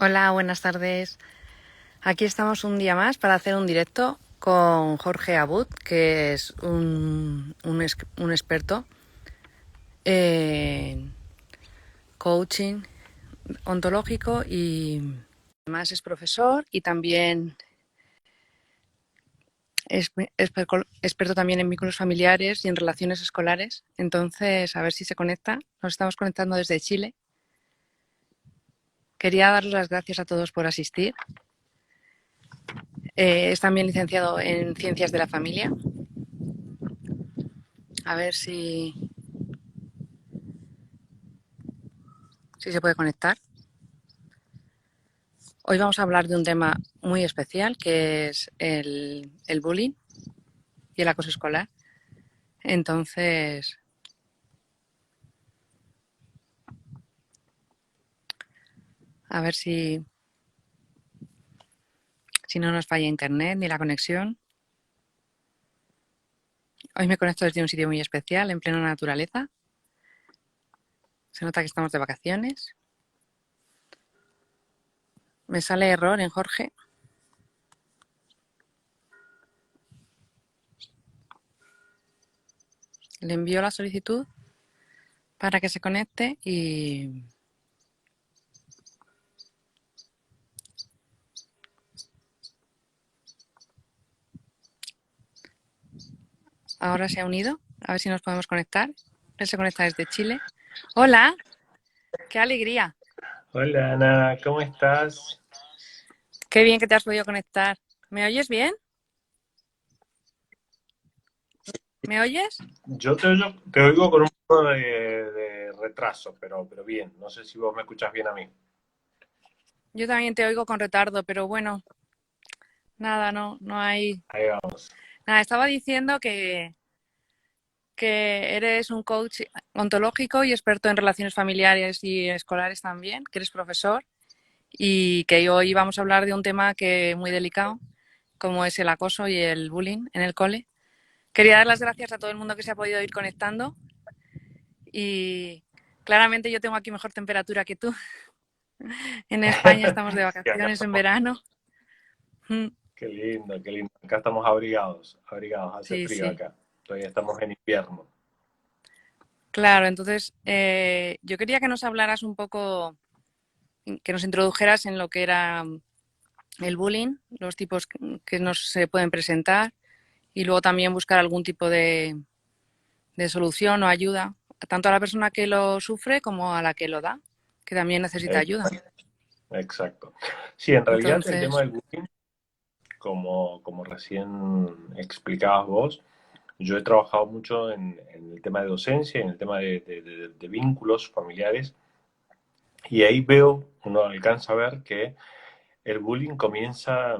Hola, buenas tardes. Aquí estamos un día más para hacer un directo con Jorge Abud, que es un experto en coaching ontológico y además es profesor y también es experto también en vínculos familiares y en relaciones escolares. Entonces, a ver si se conecta. Nos estamos conectando desde Chile. Quería darles las gracias a todos por asistir. Es también licenciado en Ciencias de la Familia. A ver si se puede conectar. Hoy vamos a hablar de un tema muy especial, que es el bullying y el acoso escolar. Entonces, a ver si no nos falla internet ni la conexión. Hoy me conecto desde un sitio muy especial, en plena naturaleza. Se nota que estamos de vacaciones. Me sale error en Jorge. Le envío la solicitud para que se conecte y ahora se ha unido. A ver si nos podemos conectar. Él se conecta desde Chile. ¡Hola! ¡Qué alegría! Hola Ana, ¿cómo estás? ¡Qué bien que te has podido conectar! ¿Me oyes bien? ¿Me oyes? Yo te oigo con un poco de retraso, pero bien. No sé si vos me escuchás bien a mí. Yo también te oigo con retardo, pero bueno, nada, no hay. Ahí vamos. Nada, estaba diciendo que eres un coach ontológico y experto en relaciones familiares y escolares también, que eres profesor y que hoy vamos a hablar de un tema que es muy delicado, como es el acoso y el bullying en el cole. Quería dar las gracias a todo el mundo que se ha podido ir conectando y claramente yo tengo aquí mejor temperatura que tú. En España estamos de Sí, acá vacaciones en estamos. verano. Qué lindo, qué lindo. Acá estamos abrigados, hace Sí, frío sí. acá. Todavía estamos en invierno. Claro, entonces yo quería que nos hablaras un poco, que nos introdujeras en lo que era el bullying, los tipos que nos se pueden presentar y luego también buscar algún tipo de solución o ayuda, tanto a la persona que lo sufre como a la que lo da, que también necesita ayuda. Exacto, exacto. Sí, en realidad el tema Entonces, del bullying, como recién explicabas vos, yo he trabajado mucho en el tema de docencia, en el tema de vínculos familiares. Y ahí uno alcanza a ver que el bullying comienza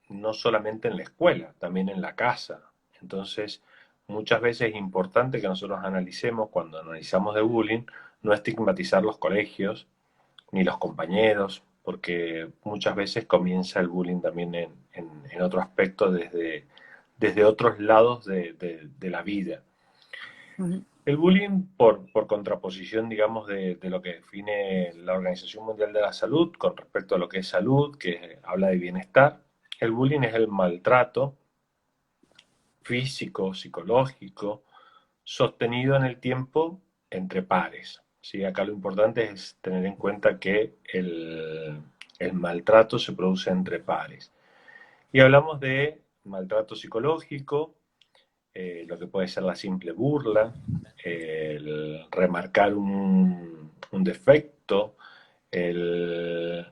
no solamente en la escuela, también en la casa. Entonces, muchas veces es importante que nosotros analicemos, cuando analizamos de bullying, no estigmatizar los colegios ni los compañeros, porque muchas veces comienza el bullying también en otro aspecto desde otros lados de la vida. ujú, El bullying, por contraposición, digamos, de lo que define la Organización Mundial de la Salud con respecto a lo que es salud, que habla de bienestar, el bullying es el maltrato físico, psicológico, sostenido en el tiempo entre pares. ¿Sí? Acá lo importante es tener en cuenta que el maltrato se produce entre pares. Y hablamos de maltrato psicológico, lo que puede ser la simple burla, el remarcar un defecto, el,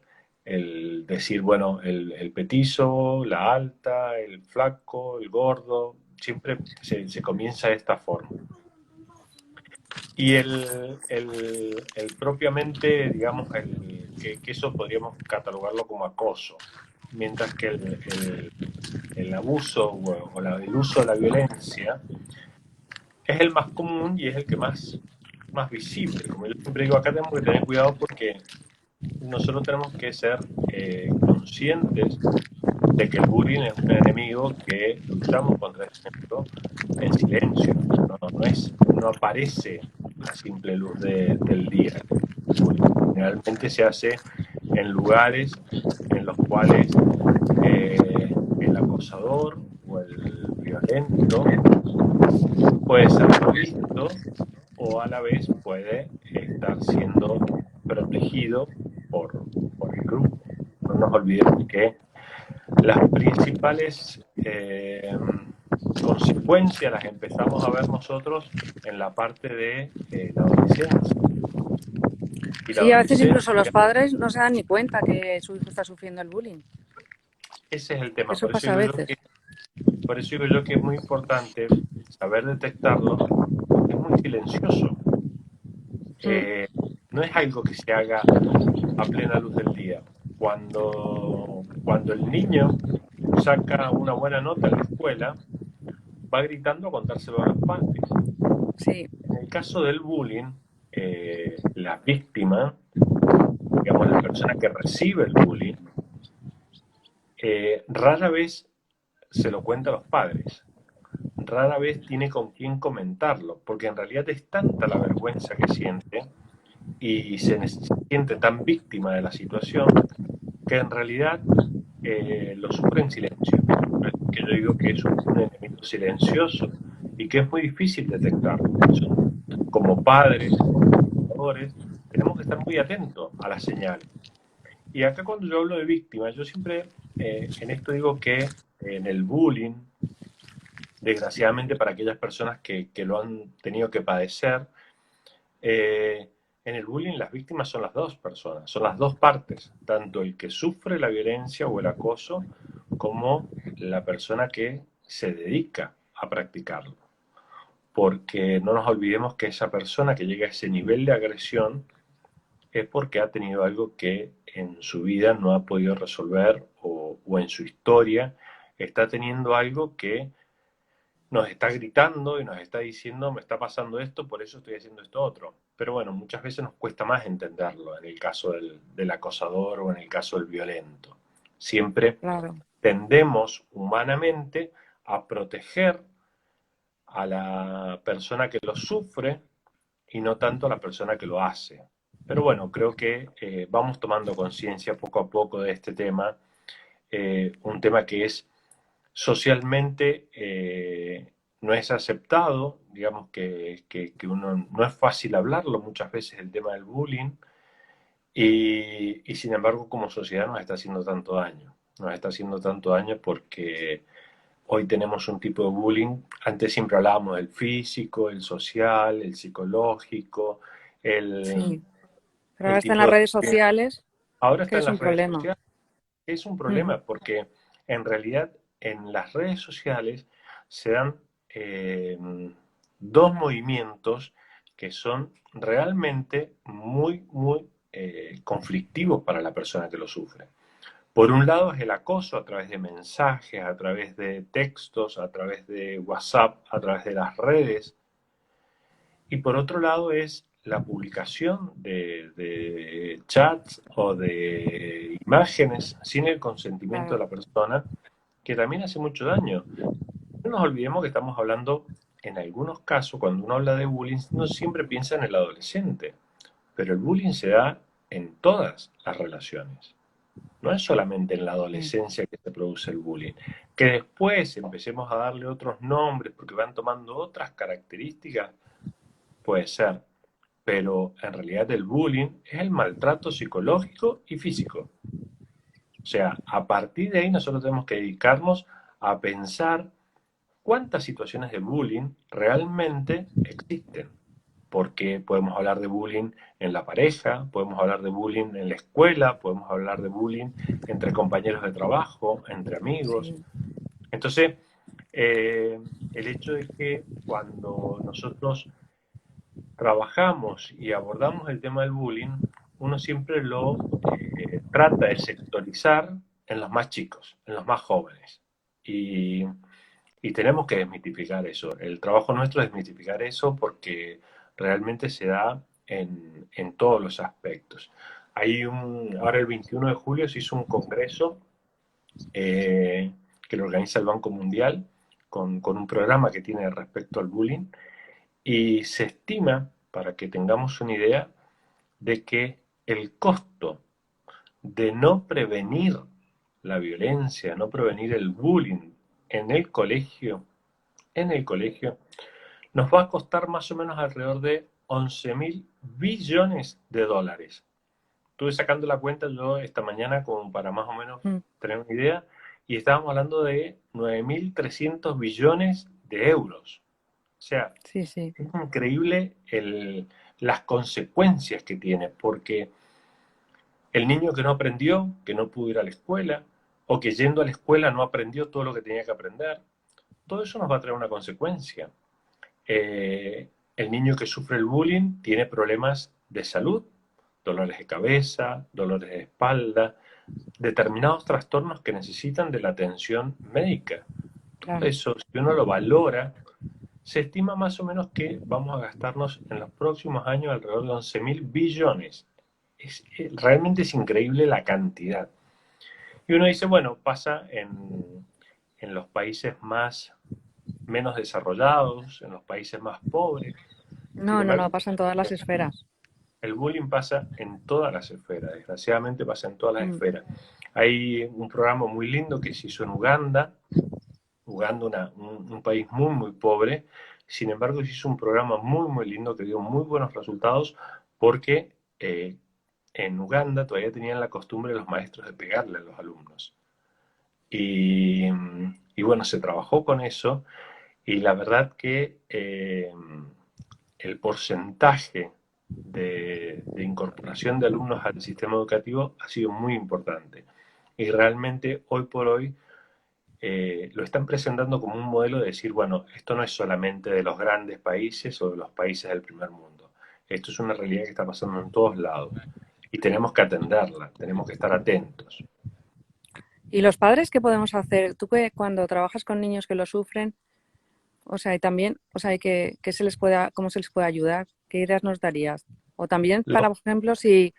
el decir, bueno, el petizo, la alta, el flaco, el gordo, siempre se comienza de esta forma. Y el propiamente, digamos, que eso podríamos catalogarlo como acoso, mientras que el abuso el uso de la violencia es el más común y es el que más visible. Como yo siempre digo, acá tenemos que tener cuidado porque nosotros tenemos que ser conscientes de que el bullying es un enemigo que luchamos contra ese enemigo en silencio. No aparece a simple luz del día. El bullying generalmente se hace en lugares en los cuales el acosador o el violento puede ser mal visto o a la vez puede estar siendo protegido por el grupo. No nos olvidemos que las principales consecuencias las empezamos a ver nosotros en la parte de la adolescencia. Y la Sí, a veces incluso los adolescencia, padres no se dan ni cuenta que su hijo está sufriendo el bullying. ese es el tema. Eso pasa a veces. Por eso digo yo que es muy importante saber detectarlo, porque es muy silencioso. Mm, Eh, no es algo que se haga a plena luz del día. Cuando el niño saca una buena nota en la escuela, va gritando a contárselo a los padres. sí, En el caso del bullying, la víctima, digamos la persona que recibe el bullying, rara vez se lo cuenta a los padres, rara vez tiene con quién comentarlo, porque en realidad es tanta la vergüenza que siente y se siente tan víctima de la situación que en realidad lo sufre en silencio. Que yo digo que es un enemigo silencioso y que es muy difícil detectarlo. Por eso, como padres, como educadores, tenemos que estar muy atentos a las señales. Y acá cuando yo hablo de víctimas, yo siempre en esto digo que en el bullying, desgraciadamente para aquellas personas que lo han tenido que padecer, eh, en el bullying las víctimas son las dos personas, son las dos partes, tanto el que sufre la violencia o el acoso como la persona que se dedica a practicarlo. Porque no nos olvidemos que esa persona que llega a ese nivel de agresión es porque ha tenido algo que en su vida no ha podido resolver o en su historia está teniendo algo que nos está gritando y nos está diciendo, me está pasando esto, por eso estoy haciendo esto otro. Pero bueno, muchas veces nos cuesta más entenderlo en el caso del acosador o en el caso del violento. Siempre claro. tendemos humanamente a proteger a la persona que lo sufre y no tanto a la persona que lo hace. Pero bueno, creo que vamos tomando conciencia poco a poco de este tema, un tema que es socialmente no es aceptado, digamos que uno no es fácil hablarlo muchas veces el tema del bullying y sin embargo como sociedad nos está haciendo tanto daño, nos está haciendo tanto daño porque hoy tenemos un tipo de bullying, antes siempre hablábamos del físico, el social, el psicológico, el, Sí, pero ahora el está en las tipo de... redes sociales, Ahora que está en es un las redes problema. sociales. Es un Ujú, problema porque en realidad en las redes sociales se dan eh, dos movimientos que son realmente muy conflictivos para la persona que lo sufre. Por un lado es el acoso a través de mensajes, a través de textos, a través de WhatsApp, a través de las redes. Y por otro lado es la publicación de chats o de imágenes sin el consentimiento de claro, la persona, que también hace mucho daño. No nos olvidemos que estamos hablando, en algunos casos, cuando uno habla de bullying, no siempre piensa en el adolescente, pero el bullying se da en todas las relaciones. No es solamente en la sí, adolescencia que se produce el bullying. Que después empecemos a darle otros nombres porque van tomando otras características, puede ser, pero en realidad el bullying es el maltrato psicológico y físico. O sea, a partir de ahí nosotros tenemos que dedicarnos a pensar cuántas situaciones de bullying realmente existen. Porque podemos hablar de bullying en la pareja, podemos hablar de bullying en la escuela, podemos hablar de bullying entre compañeros de trabajo, entre amigos. sí, Entonces, el hecho de que cuando nosotros trabajamos y abordamos el tema del bullying, uno siempre lo trata de sectorizar en los más chicos, en los más jóvenes. Y, y tenemos que desmitificar eso. El trabajo nuestro es desmitificar eso porque realmente se da en todos los aspectos. Ahora el 21 de julio se hizo un congreso eh, que lo organiza el Banco Mundial con un programa que tiene respecto al bullying y se estima, para que tengamos una idea, de que el costo de no prevenir la violencia, no prevenir el bullying en el colegio, nos va a costar más o menos alrededor de 11.000 billones de dólares. Estuve sacando la cuenta yo esta mañana como para más o menos Mm, tener una idea y estábamos hablando de 9.300 billones de euros. O sea, sí, sí, es increíble las consecuencias que tiene, porque el niño que no aprendió, que no pudo ir a la escuela, o que yendo a la escuela no aprendió todo lo que tenía que aprender, todo eso nos va a traer una consecuencia. El niño que sufre el bullying tiene problemas de salud, dolores de cabeza, dolores de espalda, determinados trastornos que necesitan de la atención médica. Todo claro. eso, si uno lo valora, se estima más o menos que vamos a gastarnos en los próximos años alrededor de 11.000 billones. Realmente es increíble la cantidad. Y uno dice, bueno, pasa en los países menos desarrollados, en los países más pobres. Sin No, no, embargo, no, pasa en todas las esferas. el bullying pasa en todas las esferas, desgraciadamente pasa en todas las Mm. esferas. Hay un programa muy lindo que se hizo en Uganda, un país muy, muy pobre. Sin embargo, se hizo un programa muy, muy lindo que dio muy buenos resultados porque en Uganda todavía tenían la costumbre de los maestros de pegarle a los alumnos. Y, y bueno, se trabajó con eso y la verdad que el porcentaje de incorporación de alumnos al sistema educativo ha sido muy importante. Y realmente hoy por hoy lo están presentando como un modelo de decir, bueno, esto no es solamente de los grandes países o de los países del primer mundo. Esto es una realidad que está pasando en todos lados y tenemos que atenderla, tenemos que estar atentos. ¿Y los padres qué podemos hacer? Tú que cuando trabajas con niños que lo sufren, o sea, y también, o sea, que se les pueda, cómo se les puede ayudar, ¿qué ideas nos darías? O también para, Lo, por ejemplo, si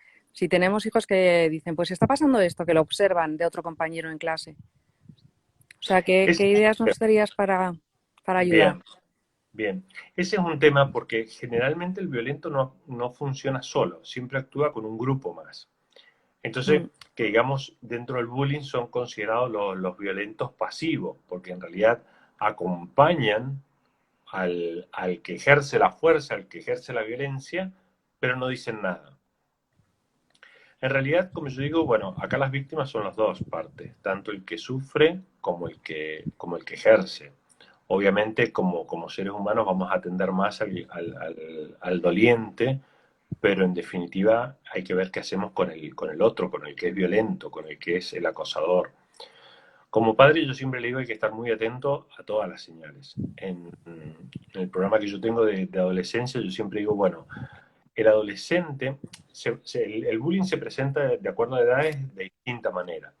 tenemos hijos que dicen, pues está pasando esto, que lo observan de otro compañero en clase. O sea, es, qué ideas nos darías para ayudar? bien, bien. Ese es un tema porque generalmente el violento no funciona solo, siempre actúa con un grupo más. Entonces, Mm, que digamos, dentro del bullying son considerados los violentos pasivos, porque en realidad acompañan al que ejerce la fuerza, al que ejerce la violencia, pero no dicen nada. En realidad, como yo digo, bueno, acá las víctimas son las dos partes, tanto el que sufre como el que ejerce. Obviamente, como seres humanos vamos a atender más al doliente, pero en definitiva hay que ver qué hacemos con el otro, con el que es violento, con el que es el acosador. Como padre yo siempre le digo hay que estar muy atento a todas las señales. En el programa que yo tengo de adolescencia yo siempre digo, bueno, el adolescente, el bullying se presenta de acuerdo a edades de distinta manera.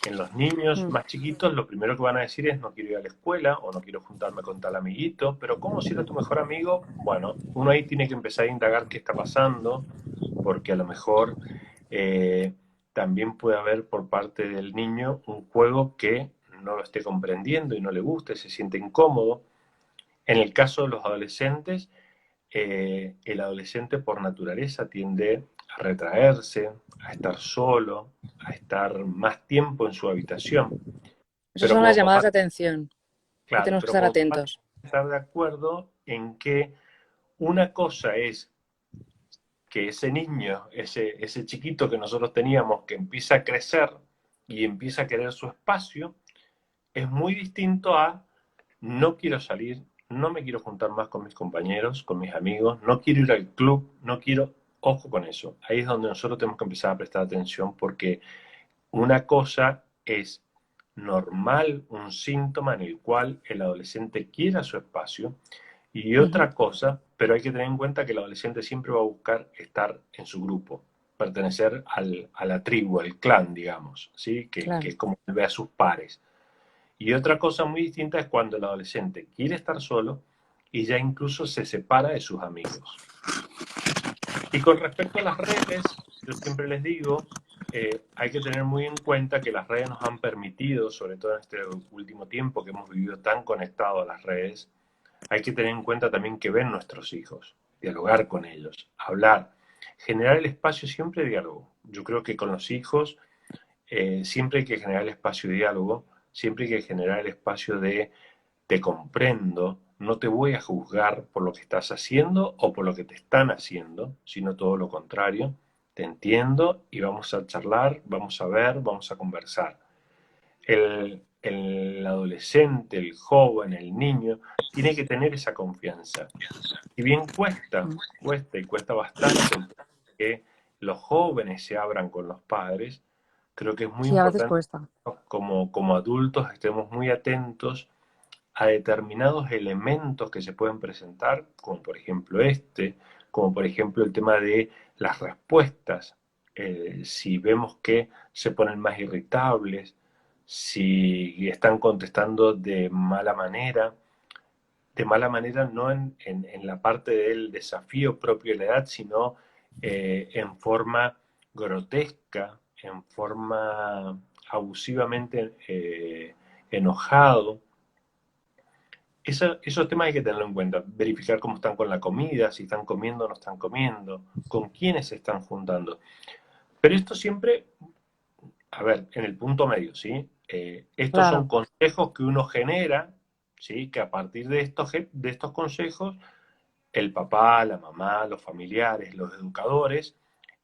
En los niños mm. más chiquitos lo primero que van a decir es no quiero ir a la escuela o no quiero juntarme con tal amiguito, pero ¿cómo si era tu mejor amigo? Bueno, uno ahí tiene que empezar a indagar qué está pasando, porque a lo mejor también puede haber por parte del niño un juego que no lo esté comprendiendo y no le guste, se siente incómodo. En el caso de los adolescentes, el adolescente por naturaleza tiende a retraerse, a estar solo, a estar más tiempo en su habitación. Esas Pero son las como llamadas papá, de atención, que claro, tenemos que pero estar como papá atentos. estar de acuerdo en que una cosa es que ese niño, ese chiquito que nosotros teníamos que empieza a crecer y empieza a querer su espacio, es muy distinto a no quiero salir, no me quiero juntar más con mis compañeros, con mis amigos, no quiero ir al club, no quiero, ojo con eso. Ahí es donde nosotros tenemos que empezar a prestar atención porque una cosa es normal, un síntoma en el cual el adolescente quiera su espacio y Ujú, otra cosa, pero hay que tener en cuenta que el adolescente siempre va a buscar estar en su grupo, pertenecer a la tribu, al clan, digamos, ¿sí? Que claro. es como ve a sus pares. Y otra cosa muy distinta es cuando el adolescente quiere estar solo y ya incluso se separa de sus amigos. Y con respecto a las redes, yo siempre les digo, hay que tener muy en cuenta que las redes nos han permitido, sobre todo en este último tiempo que hemos vivido tan conectados a las redes, hay que tener en cuenta también que ven nuestros hijos, dialogar con ellos, hablar, generar el espacio siempre de diálogo. Yo creo que con los hijos siempre hay que generar el espacio de diálogo, siempre hay que generar el espacio de te comprendo, no te voy a juzgar por lo que estás haciendo o por lo que te están haciendo, sino todo lo contrario. Te entiendo y vamos a charlar, vamos a ver, vamos a conversar. El adolescente, el joven, el niño, tiene que tener esa confianza. Si bien cuesta y cuesta bastante que los jóvenes se abran con los padres, creo que es muy Sí, a veces importante cuesta. como adultos estemos muy atentos a determinados elementos que se pueden presentar, como por ejemplo como por ejemplo el tema de las respuestas. Si vemos que se ponen más irritables, si están contestando de mala manera no en la parte del desafío propio de la edad, sino en forma grotesca, en forma abusivamente enojado. Esos temas hay que tenerlo en cuenta, verificar cómo están con la comida, si están comiendo o no están comiendo, con quiénes se están juntando. Pero esto siempre, a ver, en el punto medio, ¿sí? Estos son Claro, consejos que uno genera, ¿sí? Que a partir de estos consejos, el papá, la mamá, los familiares, los educadores,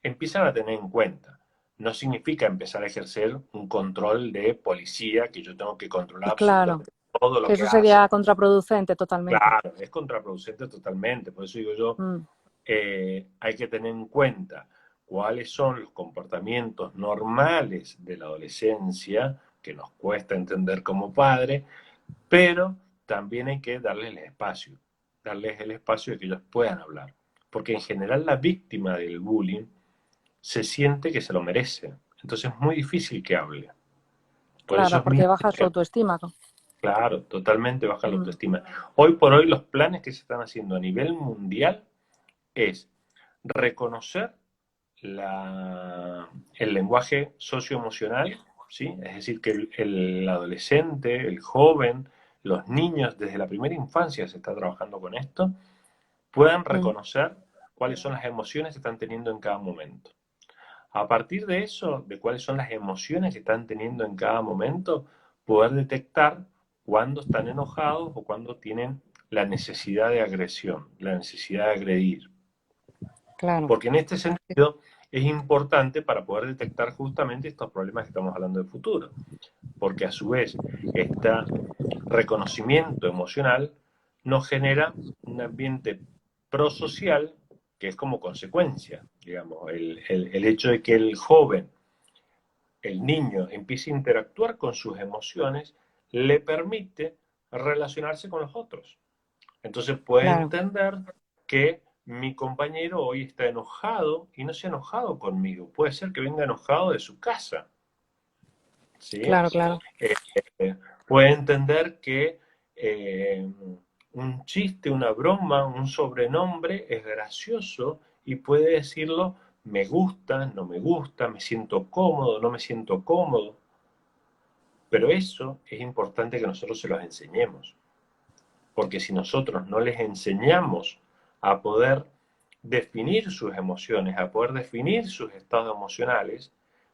empiezan a tener en cuenta. No significa empezar a ejercer un control de policía, que yo tengo que controlar claro. absolutamente todo lo Que que eso hace. sería contraproducente totalmente. Claro, es contraproducente totalmente. Por eso digo yo, Mm, hay que tener en cuenta cuáles son los comportamientos normales de la adolescencia, que nos cuesta entender como padre, pero también hay que darles el espacio de que ellos puedan hablar. Porque en general la víctima del bullying se siente que se lo merece. Entonces es muy difícil que hable. Por eso claro, es muy porque baja su importante. autoestima. Claro, totalmente baja la Mm, autoestima. Hoy por hoy los planes que se están haciendo a nivel mundial es reconocer el lenguaje socioemocional, ¿sí? Es decir, que el adolescente, el joven, los niños desde la primera infancia se está trabajando con esto, puedan mm, reconocer cuáles son las emociones que están teniendo en cada momento. A partir de eso, de cuáles son las emociones que están teniendo en cada momento, poder detectar cuándo están enojados o cuándo tienen la necesidad de agresión, la necesidad de agredir. claro, Porque en este sentido es importante para poder detectar justamente estos problemas que estamos hablando de futuro. Porque a su vez, este reconocimiento emocional nos genera un ambiente prosocial que es como consecuencia, digamos, el hecho de que el joven, el niño, empiece a interactuar con sus emociones, le permite relacionarse con los otros. Entonces puede claro, entender que mi compañero hoy está enojado y no se ha enojado conmigo. Puede ser que venga enojado de su casa, ¿sí? claro, claro. Puede entender que eh, un chiste, una broma, un sobrenombre es gracioso y puede decirlo, me gusta, no me gusta, me siento cómodo, no me siento cómodo. Pero eso es importante que nosotros se los enseñemos. Porque si nosotros no les enseñamos a poder definir sus emociones, a poder definir sus estados emocionales,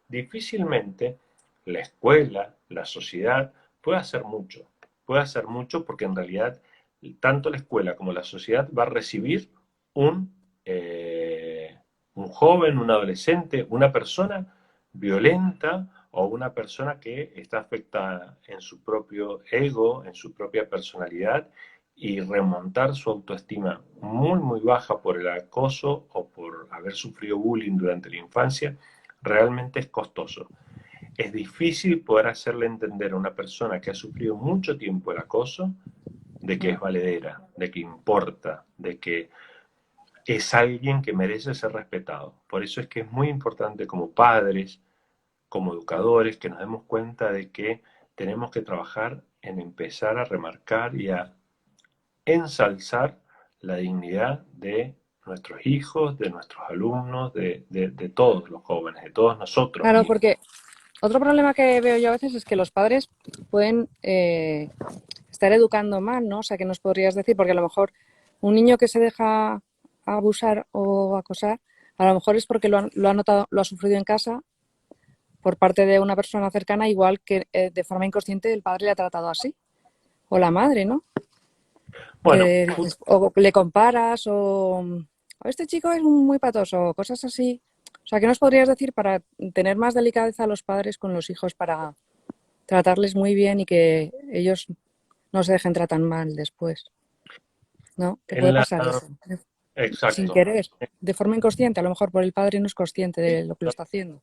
difícilmente la escuela, la sociedad puede hacer mucho. Puede hacer mucho porque en realidad tanto la escuela como la sociedad va a recibir un, un joven, un adolescente, una persona violenta o una persona que está afectada en su propio ego, en su propia personalidad y remontar su autoestima muy, muy baja por el acoso o por haber sufrido bullying durante la infancia, realmente es costoso. Es difícil poder hacerle entender a una persona que ha sufrido mucho tiempo el acoso de que Mm. es valedera, de que importa, de que es alguien que merece ser respetado. Por eso es que es muy importante como padres, como educadores, que nos demos cuenta de que tenemos que trabajar en empezar a remarcar y a ensalzar la dignidad de nuestros hijos, de nuestros alumnos, de todos los jóvenes, de todos nosotros Claro, mismos. porque otro problema que veo yo a veces es que los padres pueden estar educando mal, ¿no? O sea, que nos podrías decir, porque a lo mejor un niño que se deja abusar o acosar, a lo mejor es porque lo ha notado, lo ha sufrido en casa, por parte de una persona cercana, igual que de forma inconsciente el padre le ha tratado así, o la madre, ¿no? Bueno, Que dices, o le comparas, o este chico es muy patoso, o cosas así. O sea, ¿qué nos podrías decir para tener más delicadeza a los padres con los hijos para tratarles muy bien y que ellos no se dejen tratar mal después? ¿No? Que puede en la... pasar eso, sin Exacto. querer, de forma inconsciente, a lo mejor por el padre no es consciente de lo que lo está haciendo.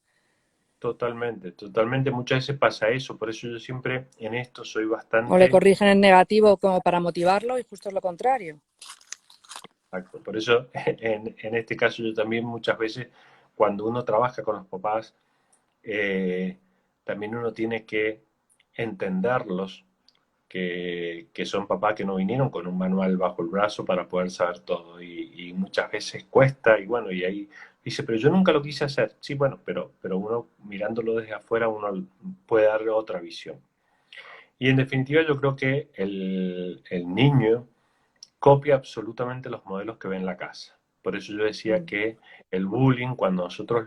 Totalmente, totalmente. Muchas veces pasa eso, por eso yo siempre en esto soy O le bastante... corrigen en negativo como para motivarlo y justo es lo contrario. Exacto. Por eso en este caso yo también muchas veces cuando uno trabaja con los papás, eh, también uno tiene que entenderlos, que son papás que no vinieron con un manual bajo el brazo para poder saber todo y muchas veces cuesta y bueno, y ahí dice, pero yo nunca lo quise hacer. Sí, bueno, pero uno mirándolo desde afuera uno puede darle otra visión. Y en definitiva yo creo que el niño copia absolutamente los modelos que ve en la casa. Por eso yo decía Mm. que el bullying, cuando nosotros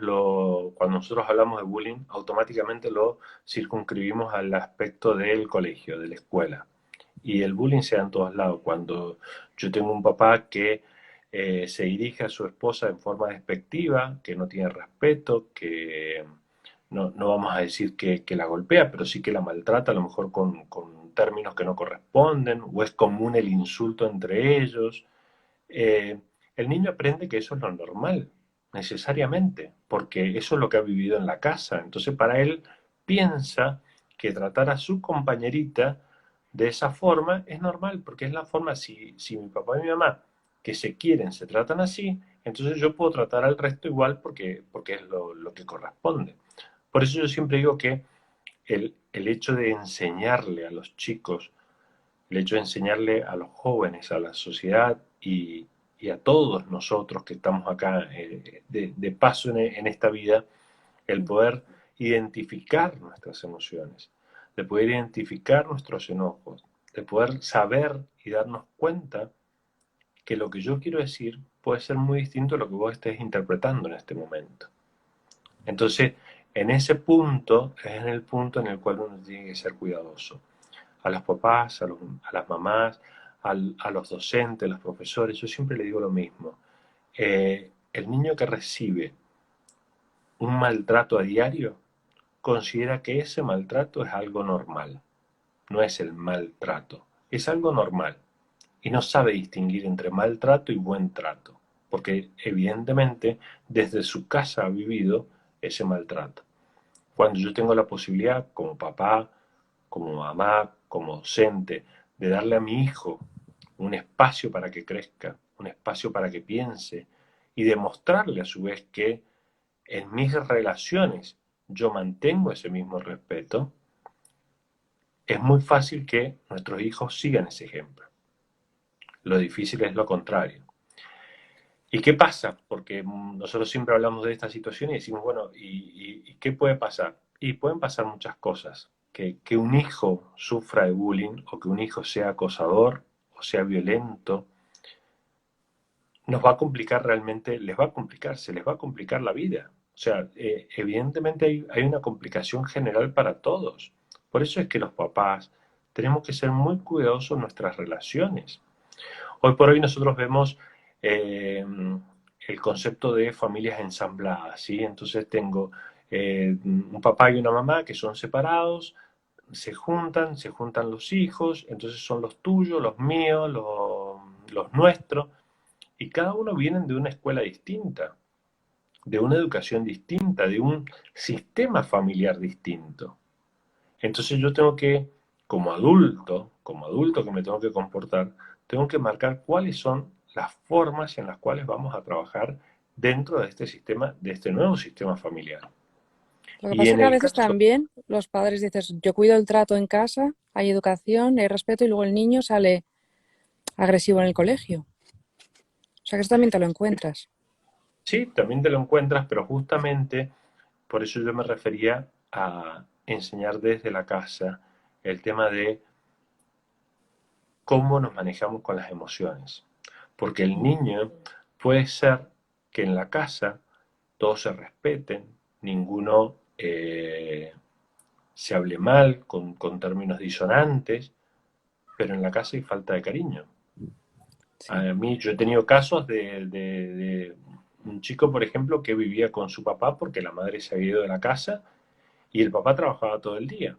hablamos de bullying, automáticamente lo circunscribimos al aspecto del colegio, de la escuela. Y el bullying se da en todos lados. Cuando yo tengo un papá que se dirige a su esposa en forma despectiva, que no tiene respeto, que no vamos a decir que la golpea, pero sí que la maltrata, a lo mejor con términos que no corresponden, o es común el insulto entre ellos. eh, el niño aprende que eso es lo normal, necesariamente, porque eso es lo que ha vivido en la casa. Entonces, para él piensa que tratar a su compañerita de esa forma es normal, porque es la forma, si mi papá y mi mamá que se quieren se tratan así, entonces yo puedo tratar al resto igual porque es lo que corresponde. Por eso yo siempre digo que el hecho de enseñarle a los chicos, el hecho de enseñarle a los jóvenes, a la sociedad y a todos nosotros que estamos acá de paso en esta vida, el poder identificar nuestras emociones, de poder identificar nuestros enojos, de poder saber y darnos cuenta que lo que yo quiero decir puede ser muy distinto a lo que vos estés interpretando en este momento. Entonces, en ese punto es en el punto en el cual uno tiene que ser cuidadoso. A los papás, a las mamás, a los docentes, a los profesores, yo siempre le digo lo mismo. El niño que recibe un maltrato a diario considera que ese maltrato es algo normal, no es el maltrato, es algo normal y no sabe distinguir entre maltrato y buen trato, porque evidentemente desde su casa ha vivido ese maltrato. Cuando yo tengo la posibilidad, como papá, como mamá, como docente, de darle a mi hijo un espacio para que crezca, un espacio para que piense y demostrarle a su vez que en mis relaciones yo mantengo ese mismo respeto, es muy fácil que nuestros hijos sigan ese ejemplo. Lo difícil es lo contrario. ¿Y qué pasa? Porque nosotros siempre hablamos de esta situación y decimos, bueno, ¿y qué puede pasar? Y pueden pasar muchas cosas. Que un hijo sufra de bullying o que un hijo sea acosador o sea violento, nos va a complicar realmente, les va a complicar, se les va a complicar la vida. O sea, evidentemente hay una complicación general para todos. Por eso es que los papás tenemos que ser muy cuidadosos en nuestras relaciones. Hoy por hoy nosotros vemos el concepto de familias ensambladas, ¿sí? Entonces tengo un papá y una mamá que son separados, se juntan los hijos, entonces son los tuyos, los míos, los nuestros, y cada uno vienen de una escuela distinta, de una educación distinta, de un sistema familiar distinto. Entonces yo tengo que, como adulto que me tengo que comportar, tengo que marcar cuáles son las formas en las cuales vamos a trabajar dentro de este sistema, de este nuevo sistema familiar. Lo que Y pasa es en que a el veces caso, también los padres dices, yo cuido el trato en casa, hay educación, hay respeto y luego el niño sale agresivo en el colegio. O sea que eso también te lo encuentras. sí, también te lo encuentras, pero justamente por eso yo me refería a enseñar desde la casa el tema de cómo nos manejamos con las emociones. Porque el niño puede ser que en la casa todos se respeten, ninguno se hable mal, con términos disonantes, pero en la casa hay falta de cariño. A Sí. mí, yo he tenido casos de un chico, por ejemplo, que vivía con su papá porque la madre se había ido de la casa y el papá trabajaba todo el día.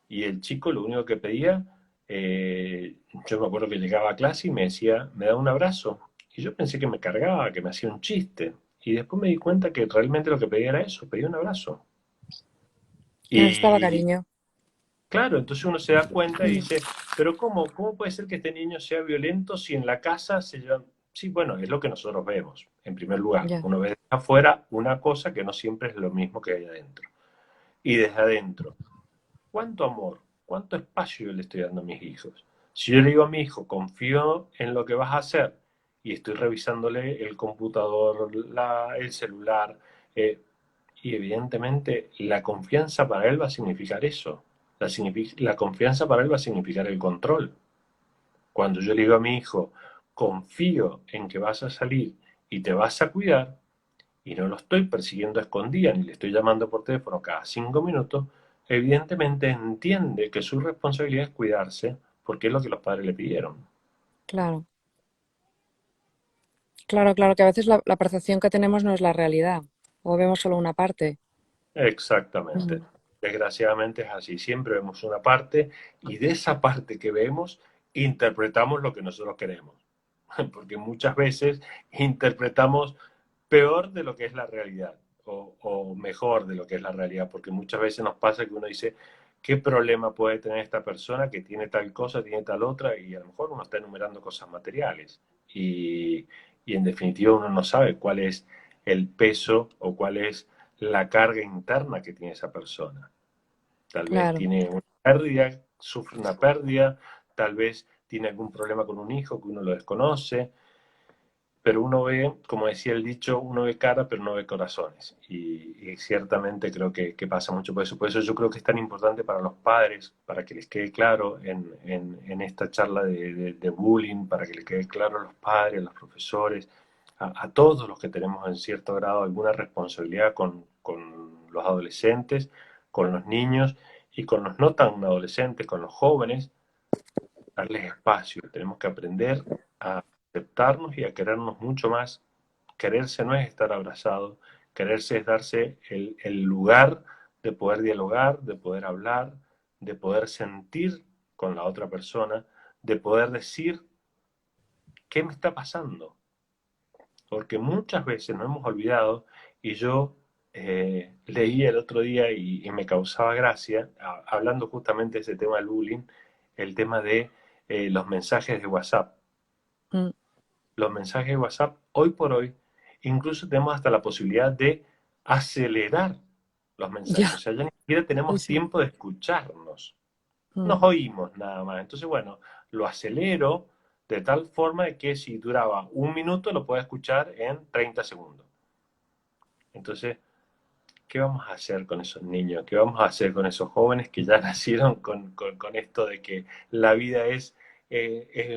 Y el chico lo único que pedía, yo me acuerdo que llegaba a clase y me decía, ¿me da un abrazo? Y yo pensé que me cargaba, que me hacía un chiste. Y después me di cuenta que realmente lo que pedía era eso, pedía un abrazo. Que necesitaba Y cariño. claro, entonces uno se da cuenta y dice, pero ¿cómo puede ser que este niño sea violento si en la casa se llevan... Sí, bueno, es lo que nosotros vemos, en primer lugar. Ya, Uno ve desde afuera una cosa que no siempre es lo mismo que hay adentro. Y desde adentro, ¿cuánto amor, cuánto espacio yo le estoy dando a mis hijos? Si yo le digo a mi hijo, confío en lo que vas a hacer, y estoy revisándole el computador, el celular, eh, y evidentemente la confianza para él va a significar eso. La confianza para él va a significar el control. Cuando yo le digo a mi hijo, confío en que vas a salir y te vas a cuidar, y no lo estoy persiguiendo a escondidas ni le estoy llamando por teléfono cada 5 minutos, evidentemente entiende que su responsabilidad es cuidarse porque es lo que los padres le pidieron. claro. Claro, claro, que a veces la percepción que tenemos no es la realidad. O vemos solo una parte. Exactamente. Mm. Desgraciadamente es así. Siempre vemos una parte y de esa parte que vemos interpretamos lo que nosotros queremos. Porque muchas veces interpretamos peor de lo que es la realidad o mejor de lo que es la realidad, porque muchas veces nos pasa que uno dice, ¿qué problema puede tener esta persona que tiene tal cosa, tiene tal otra? Y a lo mejor uno está enumerando cosas materiales y en definitiva uno no sabe cuál es el peso o cuál es la carga interna que tiene esa persona. Tal vez Claro, tiene una pérdida, sufre una pérdida, tal vez tiene algún problema con un hijo que uno lo desconoce, pero uno ve, como decía el dicho, uno ve cara pero no ve corazones. Y ciertamente creo que pasa mucho por eso. Por eso yo creo que es tan importante para los padres, para que les quede claro en esta charla de bullying, para que les quede claro a los padres, a los profesores, a todos los que tenemos en cierto grado alguna responsabilidad con los adolescentes, con los niños y con los no tan adolescentes, con los jóvenes, darles espacio. Tenemos que aprender a aceptarnos y a querernos mucho más. Quererse no es estar abrazado, quererse es darse el lugar de poder dialogar, de poder hablar, de poder sentir con la otra persona, de poder decir qué me está pasando. Porque muchas veces nos hemos olvidado y yo leí el otro día y me causaba gracia, hablando justamente de ese tema del bullying, el tema de los mensajes de WhatsApp. mm, Los mensajes de WhatsApp, hoy por hoy, incluso tenemos hasta la posibilidad de acelerar los mensajes. O ya, sea, ya ni siquiera sí, tenemos sí. tiempo de escucharnos. Mm, Nos oímos nada más. Entonces, bueno, lo acelero de tal forma de que si duraba 1 minuto, lo puedo escuchar en 30 segundos. Entonces, ¿qué vamos a hacer con esos niños? ¿Qué vamos a hacer con esos jóvenes que ya nacieron con esto de que la vida es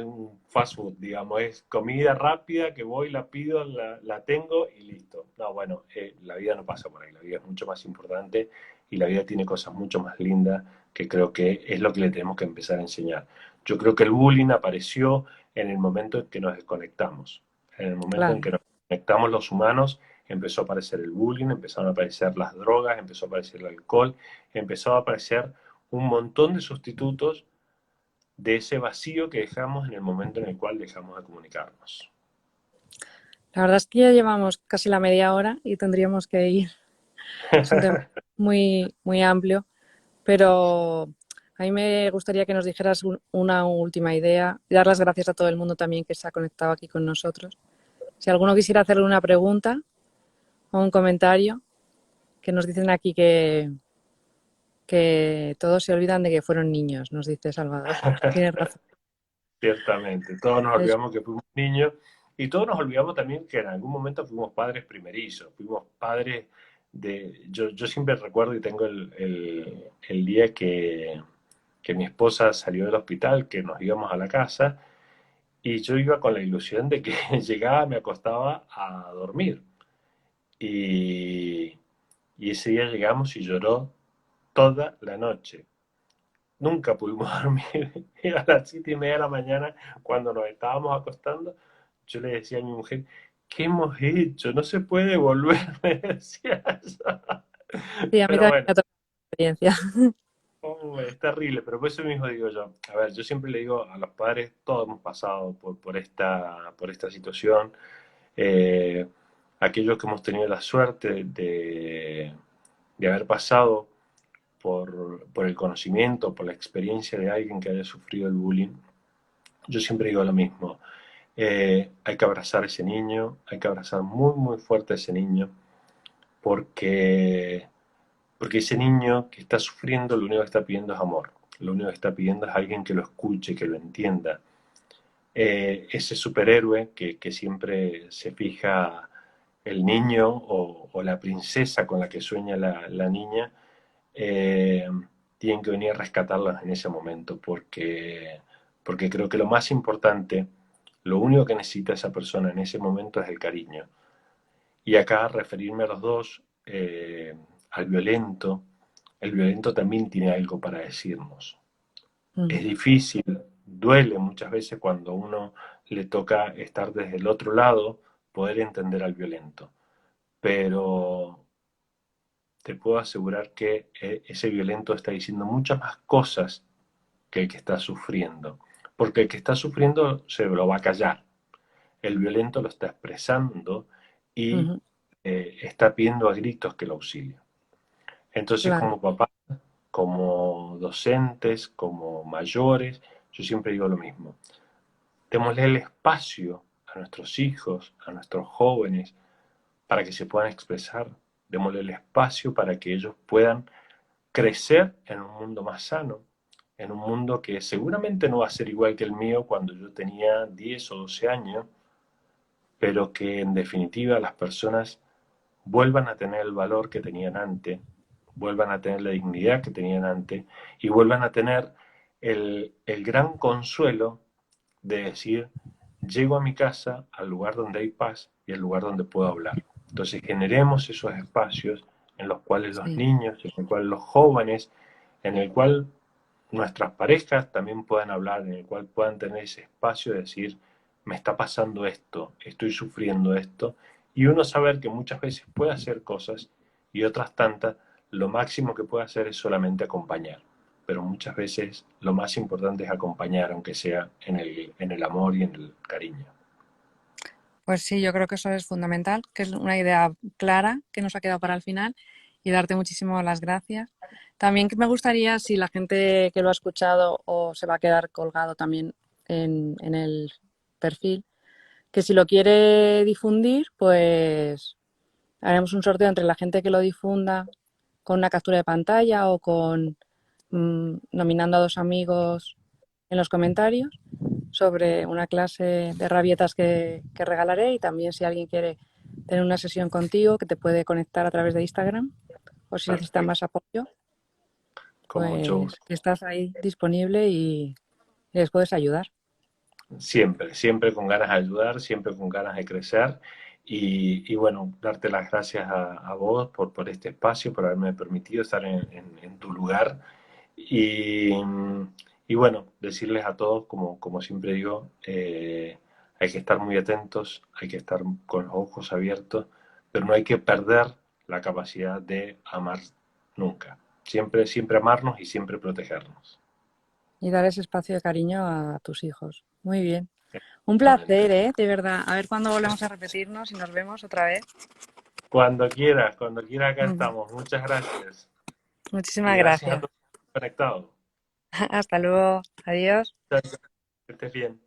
un fast food, digamos, es comida rápida que voy, la pido, la tengo y listo? No, bueno, la vida no pasa por ahí, la vida es mucho más importante y la vida tiene cosas mucho más lindas que creo que es lo que le tenemos que empezar a enseñar. Yo creo que el bullying apareció en el momento en que nos desconectamos, en el momento en claro. que nos conectamos los humanos empezó a aparecer el bullying, empezaron a aparecer las drogas, empezó a aparecer el alcohol, empezó a aparecer un montón de sustitutos de ese vacío que dejamos en el momento en el cual dejamos de comunicarnos. La verdad es que ya llevamos casi la media hora y tendríamos que ir. Es un tema muy, muy amplio, pero a mí me gustaría que nos dijeras una última idea y dar las gracias a todo el mundo también que se ha conectado aquí con nosotros. Si alguno quisiera hacerle una pregunta o un comentario, que nos dicen aquí que todos se olvidan de que fueron niños, nos dice Salvador. Tienes razón. Ciertamente, todos nos Es- olvidamos que fuimos niños y todos nos olvidamos también que en algún momento fuimos padres primerizos, fuimos padres de... Yo siempre recuerdo y tengo el día que mi esposa salió del hospital, que nos íbamos a la casa y yo iba con la ilusión de que llegaba, me acostaba a dormir. Y, Y ese día llegamos y lloró toda la noche. Nunca pudimos dormir. Y a las 7:30 de la mañana, cuando nos estábamos acostando, yo le decía a mi mujer, ¿qué hemos hecho? No se puede volver, me decía ella. Sí, a mí Pero también bueno, me ha tocado la experiencia. es terrible, pero por eso mismo digo yo, a ver, yo siempre le digo a los padres, todos hemos pasado por esta situación, eh, aquellos que hemos tenido la suerte de haber pasado por el conocimiento, por la experiencia de alguien que haya sufrido el bullying, yo siempre digo lo mismo, hay que abrazar a ese niño, hay que abrazar muy, muy fuerte a ese niño, porque, porque ese niño que está sufriendo lo único que está pidiendo es amor, lo único que está pidiendo es alguien que lo escuche, que lo entienda. Ese superhéroe que siempre se fija el niño o la princesa con la que sueña la niña, eh, tienen que venir a rescatarlos en ese momento, porque creo que lo más importante, lo único que necesita esa persona en ese momento es el cariño. Y acá referirme a los dos, al violento, el violento también tiene algo para decirnos. Mm. Es difícil, duele muchas veces cuando uno le toca estar desde el otro lado, poder entender al violento. Pero te puedo asegurar que ese violento está diciendo muchas más cosas que el que está sufriendo. Porque el que está sufriendo se lo va a callar. El violento lo está expresando y Ujú. está pidiendo a gritos que lo auxilie. Entonces, Claro, como papá, como docentes, como mayores, yo siempre digo lo mismo. Démosle el espacio a nuestros hijos, a nuestros jóvenes, para que se puedan expresar. Démosle el espacio para que ellos puedan crecer en un mundo más sano, en un mundo que seguramente no va a ser igual que el mío cuando yo tenía 10 o 12 años, pero que en definitiva las personas vuelvan a tener el valor que tenían antes, vuelvan a tener la dignidad que tenían antes y vuelvan a tener el gran consuelo de decir, llego a mi casa, al lugar donde hay paz y al lugar donde puedo hablar. Entonces generemos esos espacios en los cuales los sí. niños, en los cuales los jóvenes, en el cual nuestras parejas también puedan hablar, en el cual puedan tener ese espacio de decir, me está pasando esto, estoy sufriendo esto, y uno saber que muchas veces puede hacer cosas y otras tantas, lo máximo que puede hacer es solamente acompañar. Pero muchas veces lo más importante es acompañar, aunque sea en el amor y en el cariño. Pues sí, yo creo que eso es fundamental, que es una idea clara que nos ha quedado para el final y darte muchísimas las gracias. También que me gustaría, si la gente que lo ha escuchado o se va a quedar colgado también en el perfil, que si lo quiere difundir, pues haremos un sorteo entre la gente que lo difunda con una captura de pantalla o con nominando a dos amigos en los comentarios sobre una clase de rabietas que regalaré y también si alguien quiere tener una sesión contigo que te puede conectar a través de Instagram o si necesita Perfecto, más apoyo, con mucho pues gusto. que estás ahí disponible y les puedes ayudar. Siempre, siempre con ganas de ayudar, siempre con ganas de crecer. Y bueno, darte las gracias a vos por este espacio, por haberme permitido estar en tu lugar. Y, y bueno, decirles a todos, como siempre digo, hay que estar muy atentos, hay que estar con los ojos abiertos, pero no hay que perder la capacidad de amar nunca. Siempre, siempre amarnos y siempre protegernos. Y dar ese espacio de cariño a tus hijos. Muy bien. Un Realmente. placer, ¿eh? De verdad. A ver cuándo volvemos a repetirnos y nos vemos otra vez. Cuando quieras, acá Ujú. estamos. Muchas gracias. Y Muchísimas gracias a gracias. todos conectados. Hasta luego. Adiós. Chao, chao. Que estés bien.